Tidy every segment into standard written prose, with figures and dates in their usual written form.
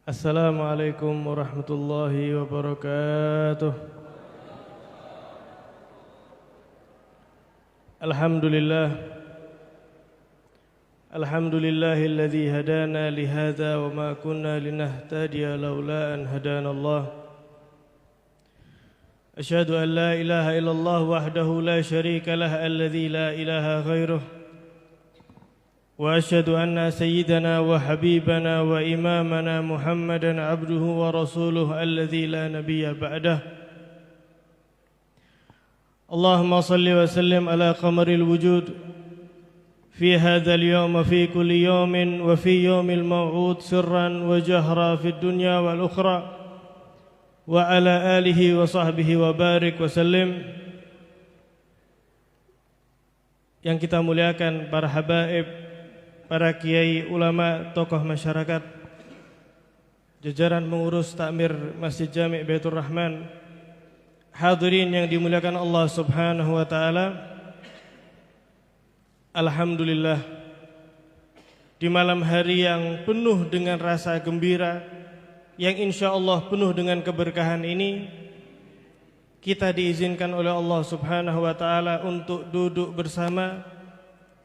Assalamualaikum warahmatullahi wabarakatuh. Alhamdulillahilladzi hadana lihadza wa ma kunna linahtadiya laula an hadana Allah. Asyhadu an la ilaha illallah wahdahu la syarika lah alladzi la ilaha ghairuh. وأشهد أن سيدنا وحبيبنا وإمامنا محمدا عبده ورسوله الذي لا نبي بعده. اللهم صل وسلم على قمر الوجود في هذا اليوم وفي كل يوم وفي يوم الموعود سرا وجهرا في الدنيا والأخرى وعلى آله وصحبه وبارك وسلم. Yang kita muliakan para habaib, para kiai, ulama, tokoh masyarakat, jajaran pengurus takmir Masjid Jami' Baitur Rahman, hadirin yang dimuliakan Allah Subhanahu wa taala. Alhamdulillah, di malam hari yang penuh dengan rasa gembira, yang insyaallah penuh dengan keberkahan ini, kita diizinkan oleh Allah Subhanahu wa taala untuk duduk bersama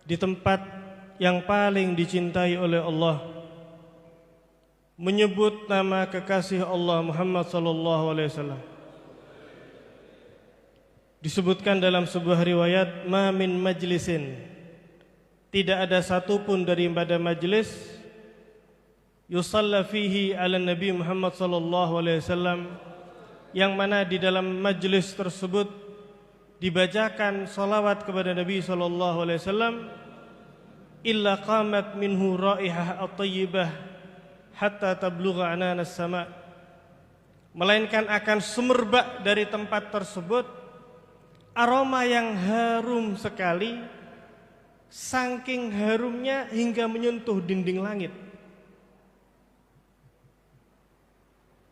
di tempat yang paling dicintai oleh Allah, menyebut nama kekasih Allah Muhammad sallallahu alaihi wasallam. Disebutkan dalam sebuah riwayat, ma min majlisin, tidak ada satupun daripada majlis, yusalla fihi ala Nabi Muhammad sallallahu alaihi wasallam, yang mana di dalam majlis tersebut dibacakan salawat kepada Nabi sallallahu alaihi wasallam, illa qamat minhu raihah at-tayyibah hatta tablugha ananas sama', melainkan akan semerbak dari tempat tersebut aroma yang harum sekali, saking harumnya hingga menyentuh dinding langit,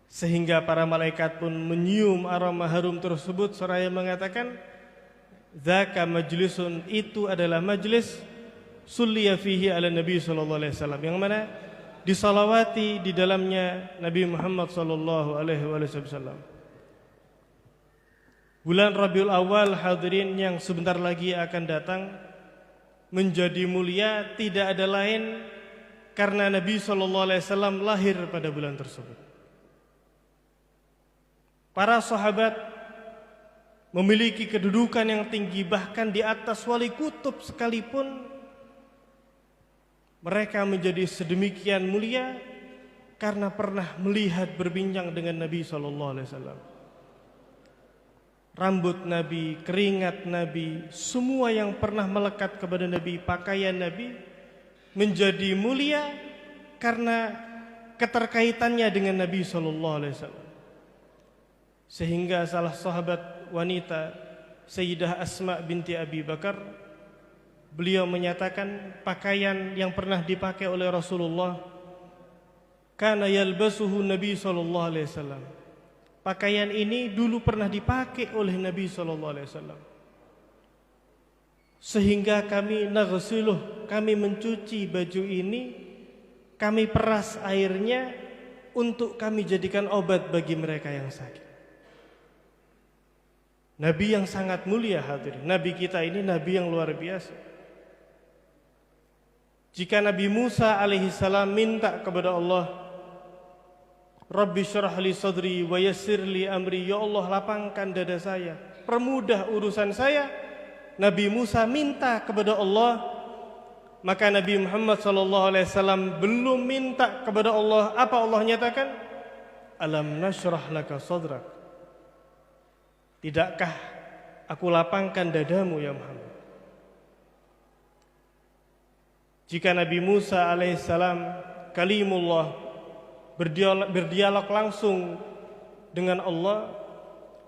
sehingga para malaikat pun menyium aroma harum tersebut seraya mengatakan, dzaka majlisun, itu adalah majlis sulliya fihi ala Nabi sallallahu alaihi wasallam, yang mana disalawati di dalamnya Nabi Muhammad sallallahu alaihi wasallam. Bulan Rabiul Awal, hadirin yang sebentar lagi akan datang, menjadi mulia tidak ada lain karena Nabi sallallahu alaihi wasallam lahir pada bulan tersebut. Para sahabat memiliki kedudukan yang tinggi, bahkan di atas wali kutub sekalipun mereka menjadi sedemikian mulia karena pernah melihat berbincang dengan Nabi sallallahu alaihi wasallam. Rambut Nabi, keringat Nabi, semua yang pernah melekat kepada Nabi, pakaian Nabi menjadi mulia karena keterkaitannya dengan Nabi sallallahu alaihi wasallam. Sehingga salah sahabat wanita, Sayyidah Asma binti Abi Bakar, beliau menyatakan pakaian yang pernah dipakai oleh Rasulullah, kana yalbasuhu Nabi sallallahu alaihi wasallam. Pakaian ini dulu pernah dipakai oleh Nabi sallallahu alaihi wasallam. Sehingga kami naghsiluh, kami mencuci baju ini, kami peras airnya untuk kami jadikan obat bagi mereka yang sakit. Nabi yang sangat mulia, hadirin. Nabi kita ini nabi yang luar biasa. Jika Nabi Musa alaihissalam minta kepada Allah, Rabbi syrah li sadri wa yassir li amri, ya Allah lapangkan dada saya, permudah urusan saya. Nabi Musa minta kepada Allah, maka Nabi Muhammad SAW belum minta kepada Allah. Apa Allah nyatakan? Alam nashrah laka sadrak, tidakkah aku lapangkan dadamu ya Muhammad? Jika Nabi Musa alaihissalam kalimullah, berdialog langsung dengan Allah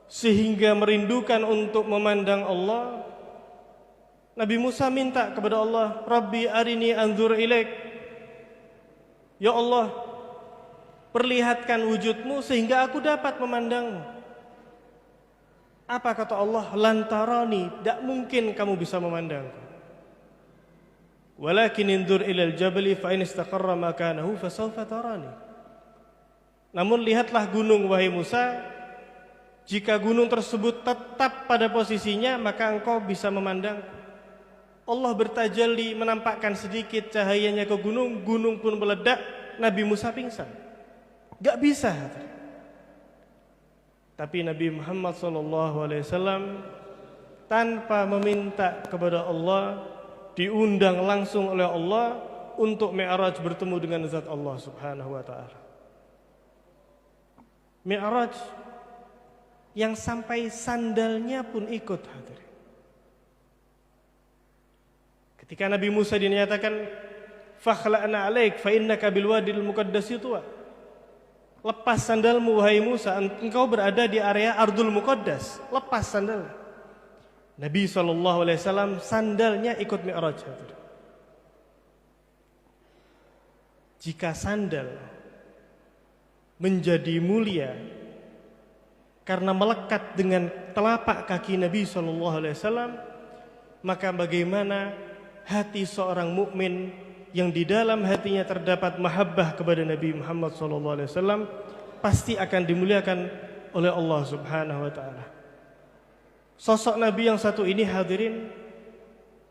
sehingga merindukan untuk memandang Allah, Nabi Musa minta kepada Allah, Rabbi arini anzur ilaik, ya Allah perlihatkan wujudmu sehingga aku dapat memandangmu. Apa kata Allah? Lantarani, tidak mungkin kamu bisa memandangku. Walakin indur ilal jabali fa in istaqarra makanahu fasawfa tarani. Namun lihatlah gunung, wahai Musa, jika gunung tersebut tetap pada posisinya, maka engkau bisa memandang. Allah bertajalli menampakkan sedikit cahayanya ke gunung, gunung pun meledak, Nabi Musa pingsan. Gak bisa. Tapi Nabi Muhammad SAW tanpa meminta kepada Allah, diundang langsung oleh Allah untuk Mi'raj, bertemu dengan zat Allah Subhanahu wa ta'ala. Mi'raj yang sampai sandalnya pun ikut hadir. Ketika Nabi Musa dinyatakan fakhla'na 'alaik fa innaka bil wadil muqaddas tuwa. Lepas sandalmu wahai Musa, engkau berada di area Ardul Muqaddas. Lepas sandal. Nabi SAW sandalnya ikut Mi'raj. Jika sandal menjadi mulia karena melekat dengan telapak kaki Nabi SAW, maka bagaimana hati seorang mukmin yang di dalam hatinya terdapat mahabbah kepada Nabi Muhammad SAW pasti akan dimuliakan oleh Allah Subhanahu wa ta'ala. Sosok Nabi yang satu ini hadirin,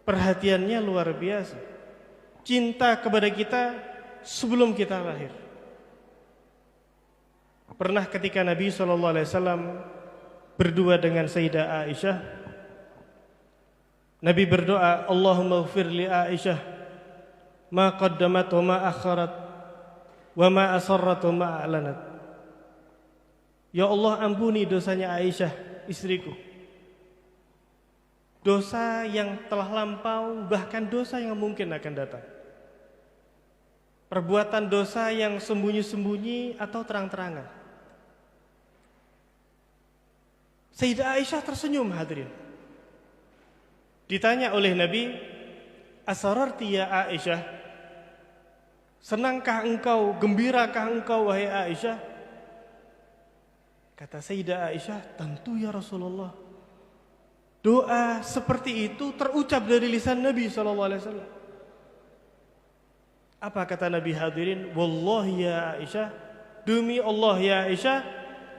perhatiannya luar biasa. Cinta kepada kita sebelum kita lahir. Pernah ketika Nabi SAW berdua dengan Sayyidah Aisyah, Nabi berdoa, Allahumma ighfir li Aisyah ma qaddamat wa ma akharat wa ma asarrat wa ma a'lanat. Ya Allah, ampuni dosanya Aisyah, istriku. Dosa yang telah lampau, bahkan dosa yang mungkin akan datang. Perbuatan dosa yang sembunyi-sembunyi atau terang-terangan. Sayyidah Aisyah tersenyum hadirin. Ditanya oleh Nabi, asararti ya Aisyah, senangkah engkau, gembirakah engkau wahai Aisyah? Kata Sayyidah Aisyah, tentu ya Rasulullah. Doa seperti itu terucap dari lisan Nabi SAW. Apa kata Nabi hadirin? Wallahi ya Aisyah, demi Allah ya Aisyah,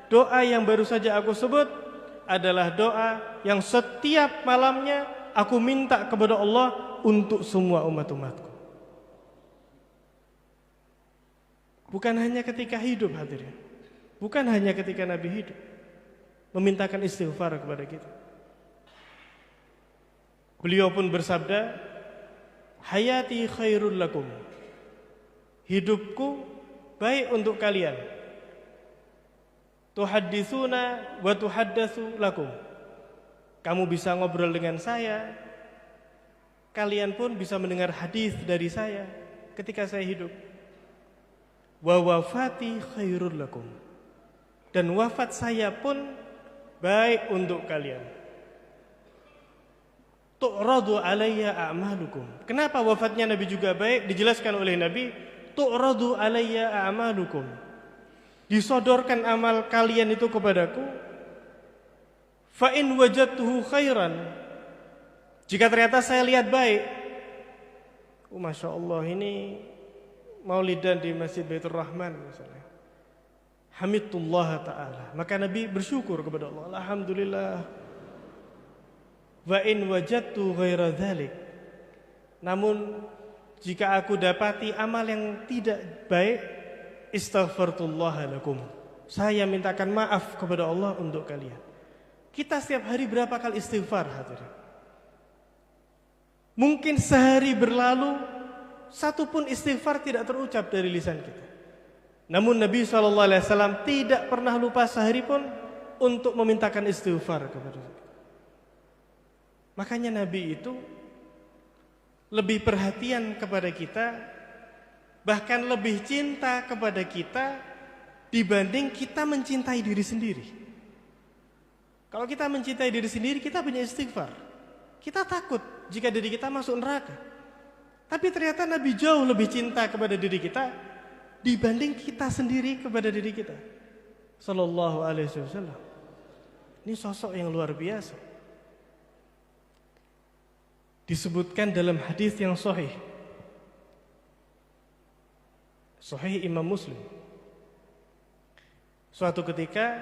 doa yang baru saja aku sebut adalah doa yang setiap malamnya aku minta kepada Allah untuk semua umat-umatku. Bukan hanya ketika hidup hadirin, bukan hanya ketika Nabi hidup, memintakan istighfar kepada kita. Beliau pun bersabda, hayati khairul lakum, hidupku baik untuk kalian. Tuhadditsuna wa tuhaddatsu lakum, kamu bisa ngobrol dengan saya, kalian pun bisa mendengar hadis dari saya ketika saya hidup. Wa wafati khairul lakum, dan wafat saya pun baik untuk kalian. Tu'radu alayya a'malukum. Kenapa wafatnya Nabi juga baik? Dijelaskan oleh Nabi, tu'radu alayya a'malukum, disodorkan amal kalian itu kepadaku. Fa in wajadtuhu khairan, jika ternyata saya lihat baik, Masya Allah, ini maulidan di Masjid Baitur Rahman misalnya, hamidullah ta'ala, maka Nabi bersyukur kepada Allah, alhamdulillah. Wa in wajadtu ghaira dzalik, namun jika aku dapati amal yang tidak baik, istaghfartullah lakum, saya mintakan maaf kepada Allah untuk kalian. Kita setiap hari berapa kali istighfar hadirin? Mungkin sehari berlalu satu pun istighfar tidak terucap dari lisan kita. Namun Nabi SAW tidak pernah lupa sehari pun untuk memintakan istighfar kepada kita. Makanya Nabi itu lebih perhatian kepada kita, bahkan lebih cinta kepada kita dibanding kita mencintai diri sendiri. Kalau kita mencintai diri sendiri, kita punya istighfar. Kita takut jika diri kita masuk neraka. Tapi ternyata Nabi jauh lebih cinta kepada diri kita dibanding kita sendiri kepada diri kita. Sallallahu alaihi wasallam. Ini sosok yang luar biasa. Disebutkan dalam hadis yang sahih, sahih Imam Muslim, Suatu ketika,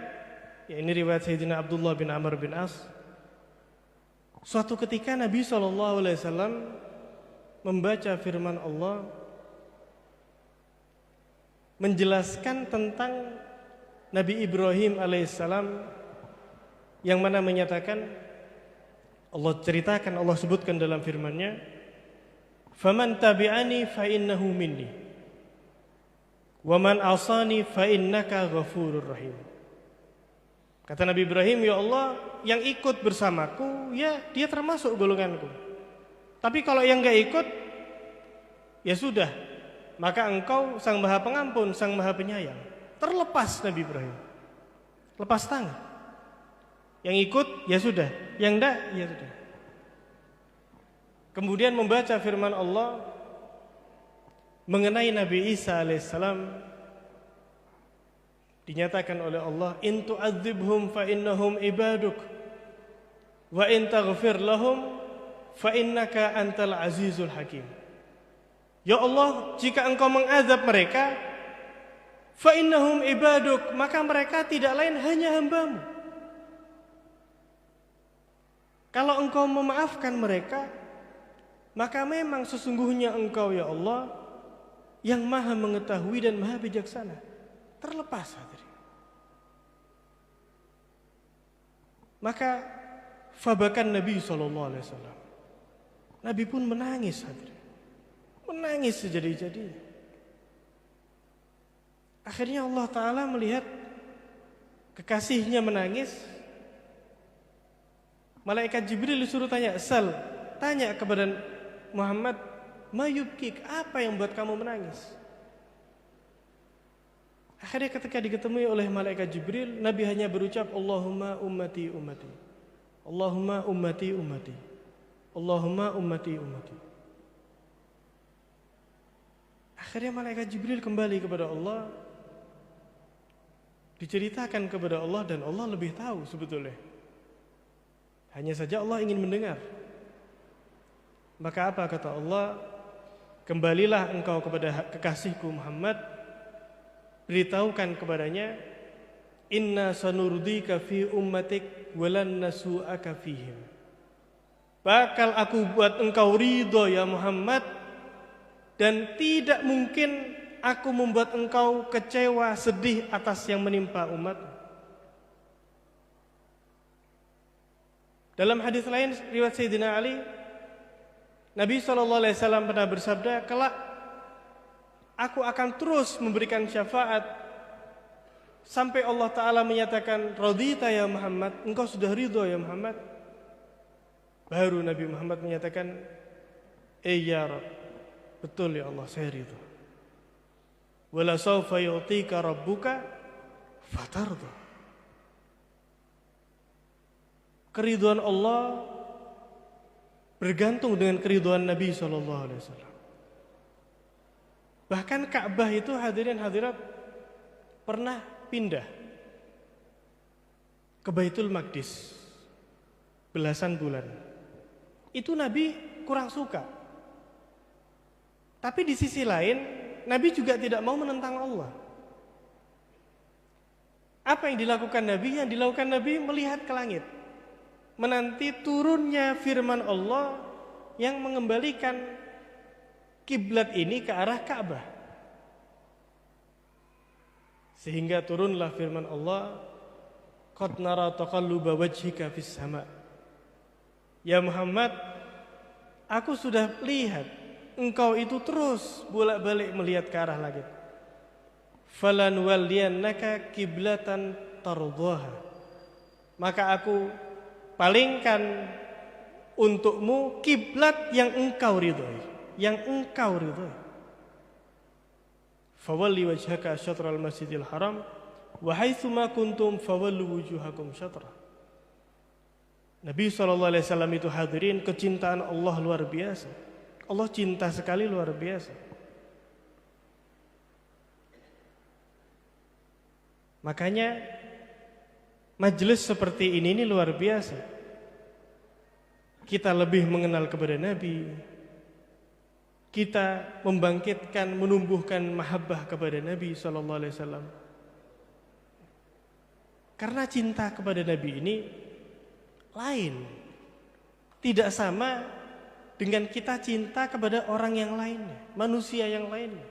ya ini riwayat Sayyidina Abdullah bin Amr bin As. Suatu ketika Nabi SAW membaca firman Allah menjelaskan tentang Nabi Ibrahim alaihissalam, yang mana menyatakan, Allah ceritakan, Allah sebutkan dalam firman-Nya, "Faman tabi'ani fa innahu minni, wa man asani fa innaka ghafurur rahim." Kata Nabi Ibrahim, "Ya Allah, yang ikut bersamaku, ya dia termasuk golonganku. Tapi kalau yang enggak ikut, ya sudah, maka engkau Sang Maha Pengampun, Sang Maha Penyayang." Terlepas Nabi Ibrahim, lepas tangan. Yang ikut, ya sudah. Yang enggak, ya sudah. Kemudian membaca firman Allah mengenai Nabi Isa alaihissalam, dinyatakan oleh Allah, "In tu'adzibhum fa innahum ibaduk, wa in taghfir lahum fa innaka antal azizul hakim." Ya Allah, jika engkau mengazab mereka, fa innahum ibaduk, maka mereka tidak lain hanya hamba-Mu. Kalau engkau memaafkan mereka, maka memang sesungguhnya engkau ya Allah yang maha mengetahui dan maha bijaksana. Terlepas hadirin. Maka fabakan Nabi SAW. Nabi pun menangis hadirin. Menangis sejadi-jadinya. Akhirnya Allah Ta'ala melihat kekasihnya menangis. Malaikat Jibril disuruh tanya, tanya kepada Muhammad, "Mayubkik, apa yang buat kamu menangis?" Akhirnya ketika diketemui oleh malaikat Jibril, Nabi hanya berucap, "Allahumma ummati ummati, Allahumma ummati ummati, Allahumma ummati ummati." Akhirnya malaikat Jibril kembali kepada Allah, diceritakan kepada Allah, dan Allah lebih tahu sebetulnya. Hanya saja Allah ingin mendengar. Maka apa kata Allah? "Kembalilah engkau kepada kekasihku Muhammad, beritahukan kepadanya, inna sanurdika fi ummatik walan nasu'aka fihim." Bakal aku buat engkau ridho ya Muhammad, dan tidak mungkin aku membuat engkau kecewa, sedih atas yang menimpa umat. Dalam hadis lain riwayat Sayyidina Ali, Nabi SAW pernah bersabda, "Kelak aku akan terus memberikan syafaat sampai Allah Ta'ala menyatakan, radhita ya Muhammad, engkau sudah ridho ya Muhammad." Baru Nabi Muhammad menyatakan, "Ya Rabb, betul ya Allah, saya ridho. Wala sawfa yu'tika rabbuka fatardha." Keriduan Allah bergantung dengan keriduan Nabi SAW. Bahkan Ka'bah itu hadirin hadirat pernah pindah ke Baitul Maqdis belasan bulan. Itu Nabi kurang suka. Tapi di sisi lain, Nabi juga tidak mau menentang Allah. Apa yang dilakukan Nabi? Yang dilakukan Nabi melihat ke langit, menanti turunnya firman Allah yang mengembalikan kiblat ini ke arah Ka'bah. Sehingga turunlah firman Allah, "Qad nara taqalluba wajhika fis sama." Ya Muhammad, aku sudah lihat engkau itu terus bolak-balik melihat ke arah langit. "Falanwalliyannaka kiblatan tardhaha." Maka aku palingkan untukmu kiblat yang engkau ridhoi, yang engkau ridhoi. "Fawalli wajhaka syatral masjidil haram wa haitsu ma kuntum fawallu wujuhakum syatra." Nabi SAW itu hadirin, kecintaan Allah luar biasa. Allah cinta sekali, luar biasa. Makanya majelis seperti ini luar biasa. Kita lebih mengenal kepada Nabi. Kita membangkitkan, menumbuhkan mahabbah kepada Nabi SAW. Karena cinta kepada Nabi ini lain. Tidak sama dengan kita cinta kepada orang yang lainnya, manusia yang lainnya.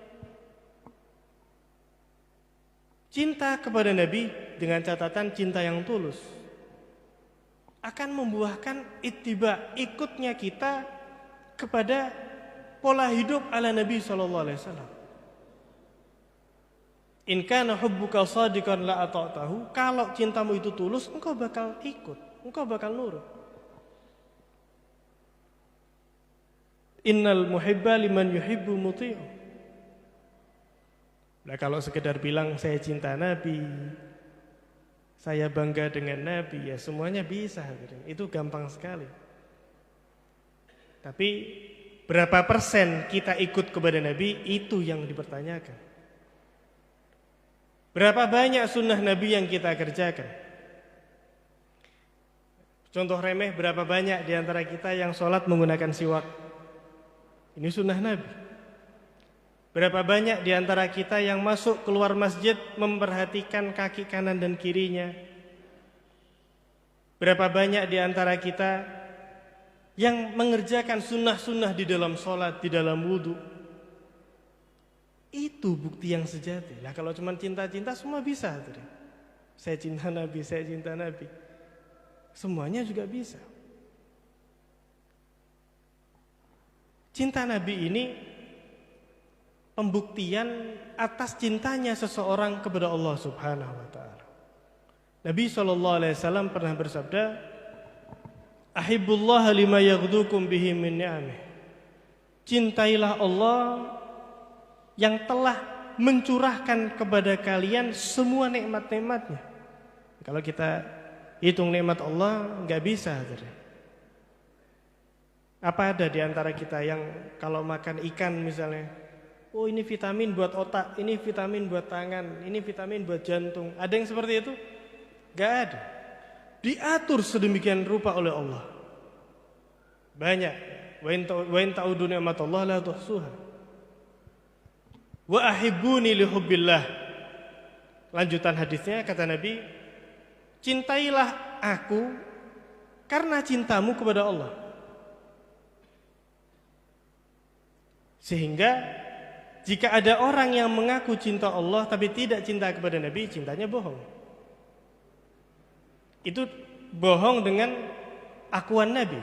Cinta kepada Nabi dengan catatan cinta yang tulus akan membuahkan ittiba, ikutnya kita kepada pola hidup ala Nabi SAW. In kana hubbuka shadiqan la ata'tahu, kalau cintamu itu tulus, engkau bakal ikut, engkau bakal nurut. Innal muhibba liman yuhibbu muti'u. Nah, kalau sekedar bilang saya cinta Nabi, saya bangga dengan Nabi, ya semuanya bisa. Itu gampang sekali. Tapi berapa persen kita ikut kepada Nabi, itu yang dipertanyakan. Berapa banyak sunnah Nabi yang kita kerjakan? Contoh remeh, berapa banyak di antara kita yang sholat menggunakan siwak? Ini sunnah Nabi. Berapa banyak di antara kita yang masuk keluar masjid memperhatikan kaki kanan dan kirinya? Berapa banyak di antara kita yang mengerjakan sunnah-sunnah di dalam sholat, di dalam wudhu? Itu bukti yang sejati. Nah, kalau cuma cinta-cinta semua bisa. Saya cinta Nabi, saya cinta Nabi. Semuanya juga bisa. Cinta Nabi ini pembuktian atas cintanya seseorang kepada Allah Subhanahu wa taala. Nabi SAW pernah bersabda, "Ahibbullah lima yaghdukum bihi min ni'amih." Cintailah Allah yang telah mencurahkan kepada kalian semua nikmat-nikmatnya. Kalau kita hitung nikmat Allah, nggak bisa. Apa ada di antara kita yang kalau makan ikan misalnya, oh ini vitamin buat otak, ini vitamin buat tangan, ini vitamin buat jantung. Ada yang seperti itu? Nggak ada. Diatur sedemikian rupa oleh Allah. Banyak. Wa in ta'udu ni'matallahi la tuhsuha. Wa ahibbuni li hubbillah. Lanjutan hadisnya kata Nabi, cintailah aku karena cintamu kepada Allah. Sehingga jika ada orang yang mengaku cinta Allah tapi tidak cinta kepada Nabi, cintanya bohong. Itu bohong dengan akuan Nabi.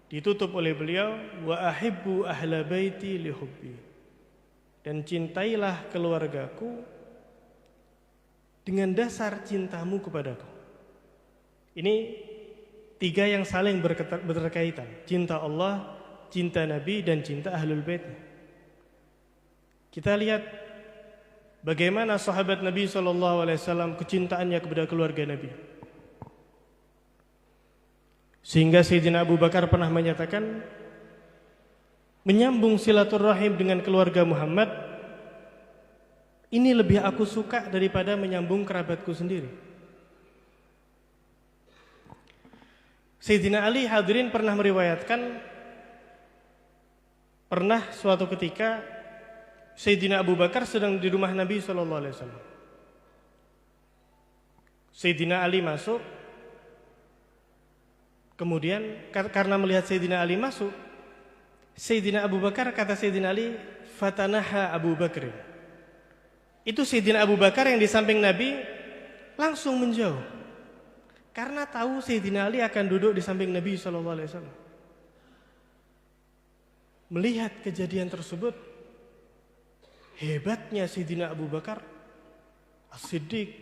Ditutup oleh beliau, wa ahibbu ahla baiti li hubbi. Dan cintailah keluargaku dengan dasar cintamu kepadaku. Ini tiga yang saling berkaitan. Cinta Allah, cinta Nabi, dan cinta Ahlul Bait. Kita lihat bagaimana sahabat Nabi SAW kecintaannya kepada keluarga Nabi. Sehingga Sayyidina Abu Bakar pernah menyatakan, menyambung silaturahim dengan keluarga Muhammad ini lebih aku suka daripada menyambung kerabatku sendiri. Sayyidina Ali hadirin pernah meriwayatkan, pernah suatu ketika Sayyidina Abu Bakar sedang di rumah Nabi SAW. Sayyidina Ali masuk, kemudian karena melihat Sayyidina Ali masuk, Sayyidina Abu Bakar, kata Sayyidina Ali, fatanaha Abu Bakr. Itu Sayyidina Abu Bakar yang di samping Nabi langsung menjauh. Karena tahu Sayyidina Ali akan duduk di samping Nabi SAW. Melihat kejadian tersebut, hebatnya Sayyidina Abu Bakar As-Siddiq,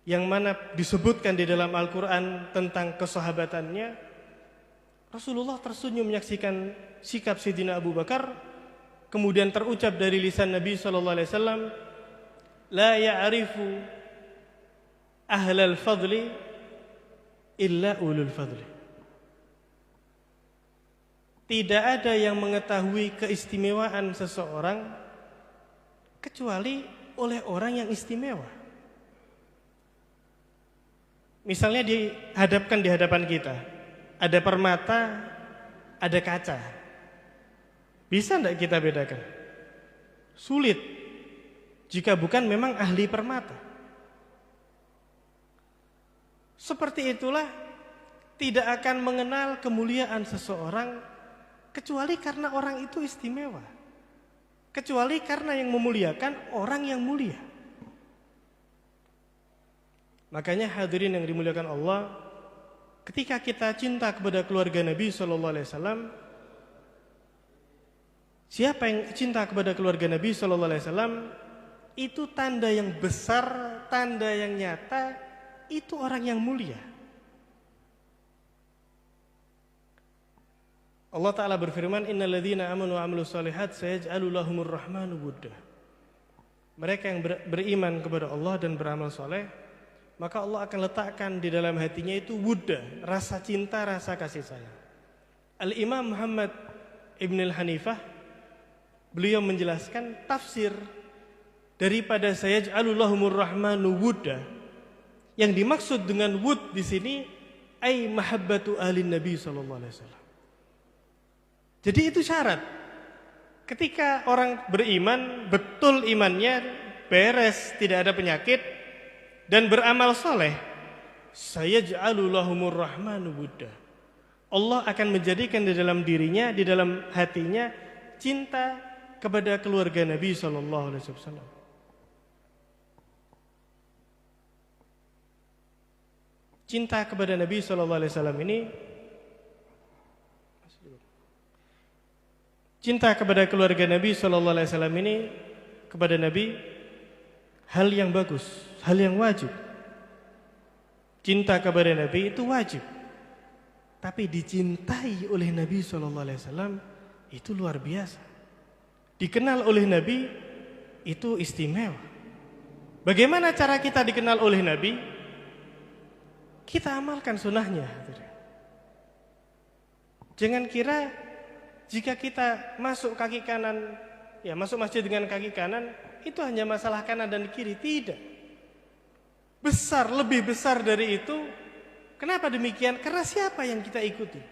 yang mana disebutkan di dalam Al-Quran tentang kesahabatannya. Rasulullah tersenyum menyaksikan sikap Sayyidina Abu Bakar. Kemudian terucap dari lisan Nabi SAW, la ya'rifu ahlal fadli illa ulul fadli. Tidak ada yang mengetahui keistimewaan seseorang kecuali oleh orang yang istimewa. Misalnya dihadapkan di hadapan kita, ada permata, ada kaca. Bisa tidak kita bedakan? Sulit jika bukan memang ahli permata. Seperti itulah tidak akan mengenal kemuliaan seseorang kecuali karena orang itu istimewa. Kecuali karena yang memuliakan orang yang mulia. Makanya hadirin yang dimuliakan Allah, ketika kita cinta kepada keluarga Nabi SAW, siapa yang cinta kepada keluarga Nabi SAW, itu tanda yang besar, tanda yang nyata, itu orang yang mulia. Allah Ta'ala berfirman, Innal ladzina amanu wa amilus solihat sayaj'alu lahumur rahmanu wudda. Mereka yang beriman kepada Allah dan beramal soleh, maka Allah akan letakkan di dalam hatinya itu wudda, rasa cinta, rasa kasih sayang. Al-Imam Muhammad Ibn al-Hanifah, beliau menjelaskan tafsir daripada sayaj'alu lahumur rahmanu wudda. Yang dimaksud dengan wud di sini ai mahabbatu ahlin Nabi sallallahu alaihi wasallam. Jadi itu syarat. Ketika orang beriman, betul imannya, beres, tidak ada penyakit, dan beramal soleh, sayaj'alu lahumur rahmanu wudda. Allah akan menjadikan di dalam dirinya, di dalam hatinya, cinta kepada keluarga Nabi SAW. Cinta kepada Nabi SAW ini, cinta kepada keluarga Nabi SAW ini, kepada Nabi, hal yang bagus, hal yang wajib. Cinta kepada Nabi itu wajib. Tapi dicintai oleh Nabi SAW itu luar biasa. Dikenal oleh Nabi itu istimewa. Bagaimana cara kita dikenal oleh Nabi? Kita amalkan sunnahnya. Jangan kira jika kita masuk kaki kanan, ya masuk masjid dengan kaki kanan, itu hanya masalah kanan dan kiri. Tidak. Besar, lebih besar dari itu. Kenapa demikian? Karena siapa yang kita ikuti?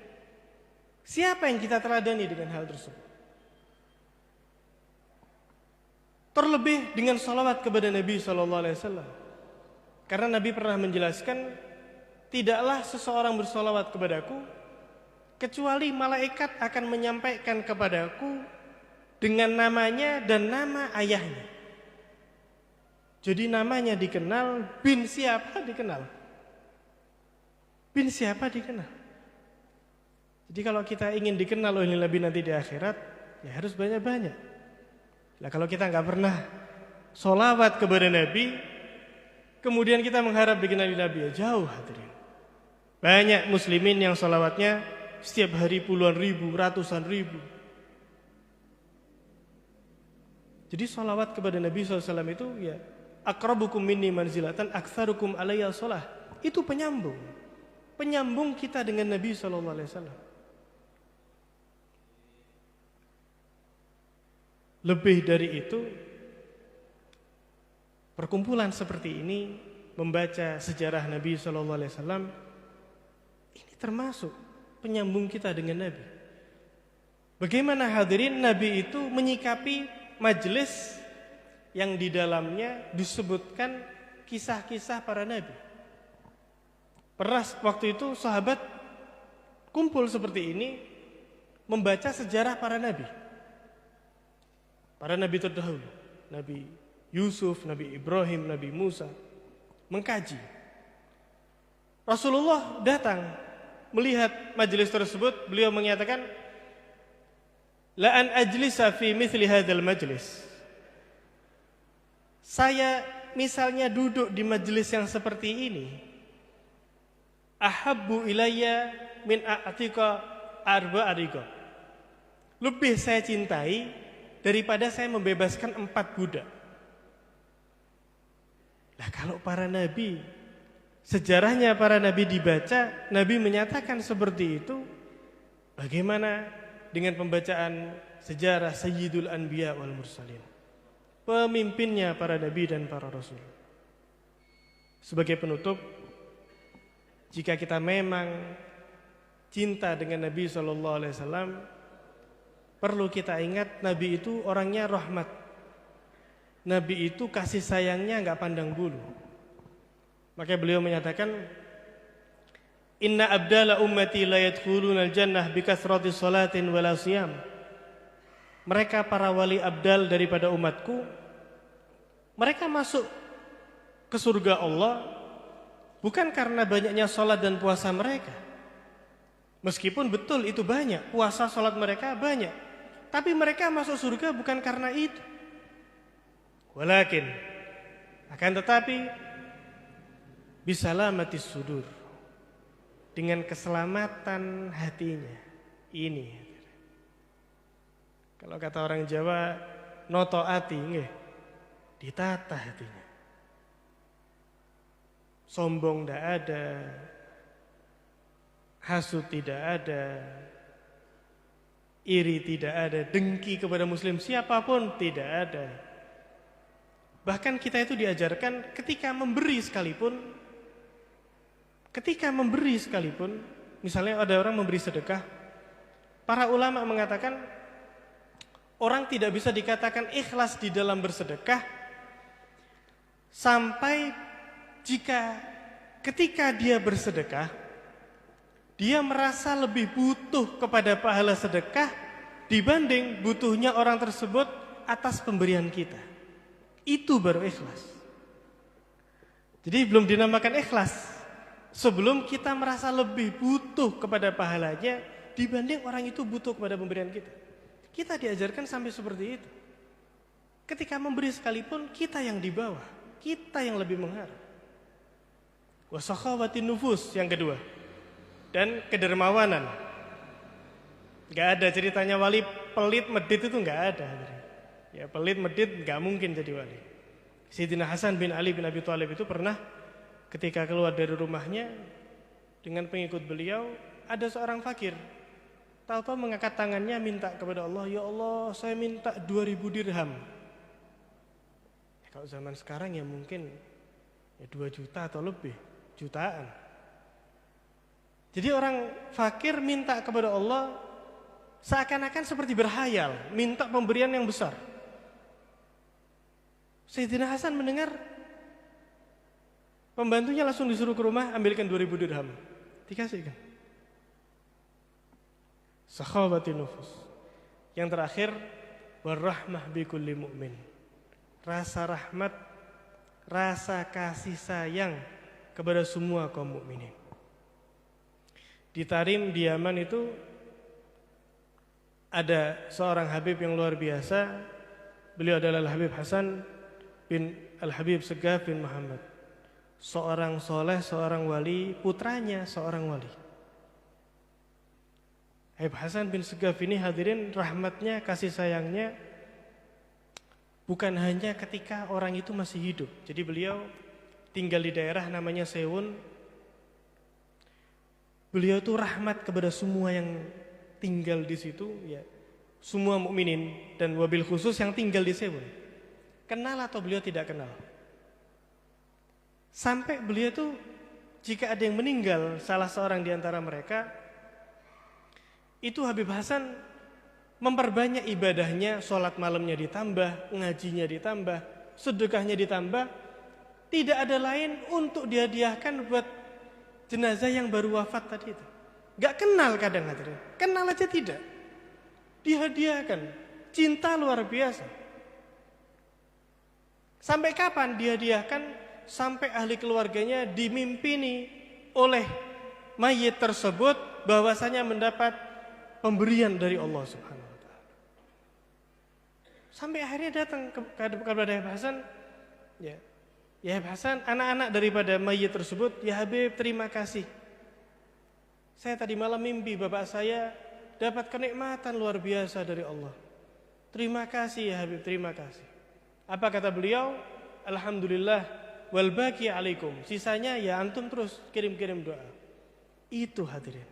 Siapa yang kita teladani dengan hal tersebut? Terlebih dengan salawat kepada Nabi SAW. Karena Nabi pernah menjelaskan, tidaklah seseorang bersalawat kepadaku kecuali malaikat akan menyampaikan kepadaku dengan namanya dan nama ayahnya. Jadi namanya dikenal, bin siapa dikenal. Bin siapa dikenal. Jadi kalau kita ingin dikenal oleh Nabi nanti di akhirat, ya harus banyak-banyak. Nah kalau kita nggak pernah sholawat kepada Nabi, kemudian kita mengharap dikenal Nabi, ya jauh hadirin. Banyak muslimin yang sholawatnya setiap hari puluhan ribu, ratusan ribu. Jadi sholawat kepada Nabi SAW itu ya akrabukum minni manzilatan aktsarukum alayya sholah. Itu penyambung. Penyambung kita dengan Nabi SAW. Lebih dari itu, perkumpulan seperti ini, membaca sejarah Nabi SAW, ini termasuk penyambung kita dengan Nabi. Bagaimana hadirin Nabi itu menyikapi majelis yang di dalamnya disebutkan kisah-kisah para Nabi. Pernah waktu itu sahabat kumpul seperti ini membaca sejarah para Nabi. Para Nabi terdahulu, Nabi Yusuf, Nabi Ibrahim, Nabi Musa, mengkaji. Rasulullah datang melihat majelis tersebut, beliau menyatakan, la an ajlisa fi mithli hadzal majlis. Saya misalnya duduk di majelis yang seperti ini, ahabbu ilayya min a'tika arba'arika. Lebih saya cintai daripada saya membebaskan 4 budak. Nah kalau para nabi, sejarahnya para nabi dibaca, Nabi menyatakan seperti itu, bagaimana dengan pembacaan sejarah Sayyidul Anbiya wal Mursalin, pemimpinnya para nabi dan para rasul. Sebagai penutup, jika kita memang cinta dengan Nabi SAW, perlu kita ingat Nabi itu orangnya rahmat. Nabi itu kasih sayangnya enggak pandang bulu. Maka beliau menyatakan, Inna abdala ummati la yadkhuluna al-jannah bikathrati salatin wala siyam. Mereka para wali abdal daripada umatku, mereka masuk ke surga Allah bukan karena banyaknya salat dan puasa mereka. Meskipun betul itu banyak, puasa salat mereka banyak, tapi mereka masuk surga bukan karena itu. Walakin, akan tetapi bisalamatis sudur, dengan keselamatan hatinya. Ini kalau kata orang Jawa, noto ati nggih, ditata hatinya. Sombong tidak ada, hasud tidak ada, iri tidak ada, dengki kepada muslim siapapun tidak ada. Bahkan kita itu diajarkan ketika memberi sekalipun, misalnya ada orang memberi sedekah, para ulama mengatakan orang tidak bisa dikatakan ikhlas di dalam bersedekah sampai jika ketika dia bersedekah, dia merasa lebih butuh kepada pahala sedekah dibanding butuhnya orang tersebut atas pemberian kita. Itu baru ikhlas. Jadi belum dinamakan ikhlas sebelum kita merasa lebih butuh kepada pahalanya dibanding orang itu butuh kepada pemberian kita. Kita diajarkan sampai seperti itu. Ketika memberi sekalipun kita yang di bawah, kita yang lebih mengharap. Wasakhawatin nufus yang kedua, dan kedermawanan. Gak ada ceritanya wali pelit medit itu gak ada. Ya pelit medit gak mungkin jadi wali. Sayyidina Hasan bin Ali bin Abi Thalib itu pernah ketika keluar dari rumahnya dengan pengikut beliau, ada seorang fakir. Tahu-tahu mengangkat tangannya minta kepada Allah, ya Allah saya minta 2000 dirham. Ya, kalau zaman sekarang ya mungkin ya 2 juta atau lebih, jutaan. Jadi orang fakir minta kepada Allah seakan-akan seperti berhayal, minta pemberian yang besar. Sayyidina Hasan mendengar, pembantunya langsung disuruh ke rumah, ambilkan 2000 dirham. Dikasihkan. Sakhawatin nufus. Yang terakhir, warahmah bikulli mu'min. Rasa rahmat, rasa kasih sayang kepada semua kaum mukminin. Di Tarim, di Yaman itu ada seorang Habib yang luar biasa. Beliau adalah Al-Habib Hasan bin Al-Habib Segaf bin Muhammad. Seorang soleh, seorang wali, putranya seorang wali. Habib Hasan bin Segaf ini hadirin rahmatnya, kasih sayangnya bukan hanya ketika orang itu masih hidup. Jadi beliau tinggal di daerah namanya Sewun. Beliau itu rahmat kepada semua yang tinggal di situ, ya, semua mukminin dan wabil khusus yang tinggal di Sewun. Kenal atau beliau tidak kenal. Sampai beliau itu jika ada yang meninggal salah seorang di antara mereka, itu Habib Hasan memperbanyak ibadahnya, sholat malamnya ditambah, ngajinya ditambah, sedekahnya ditambah. Tidak ada lain untuk dihadiahkan buat jenazah yang baru wafat tadi itu. Gak kenal kadang hadirin, kenal aja tidak. Dihadiahkan, cinta luar biasa. Sampai kapan dihadiahkan? Sampai ahli keluarganya dimimpini oleh mayit tersebut bahwasanya mendapat pemberian dari Allah Subhanahu wa taala. Sampai akhirnya datang kepada Habib Hasan, ya Habib Hasan, anak-anak daripada mayit tersebut, ya Habib terima kasih. Saya tadi malam mimpi bapak saya dapat kenikmatan luar biasa dari Allah. Terima kasih ya Habib, terima kasih. Apa kata beliau? Alhamdulillah wal baqi alaikum. Sisanya ya antum terus kirim-kirim doa. Itu hadirin.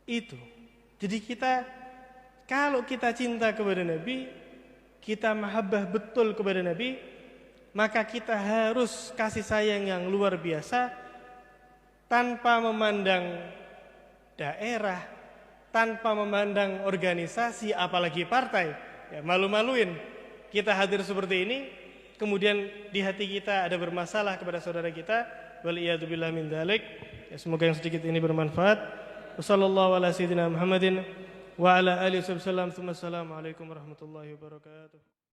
Itu. Jadi kita, kalau kita cinta kepada Nabi, kita mahabbah betul kepada Nabi, maka kita harus kasih sayang yang luar biasa tanpa memandang daerah, tanpa memandang organisasi, apalagi partai. Ya, malu-maluin kita hadir seperti ini, kemudian di hati kita ada bermasalah kepada saudara kita, waliyadzubillah min dzalik. Ya, semoga yang sedikit ini bermanfaat. Wassallallahu ala sayyidina Muhammadin wa ala alihi wasallam. Assalamualaikum warahmatullahi wabarakatuh.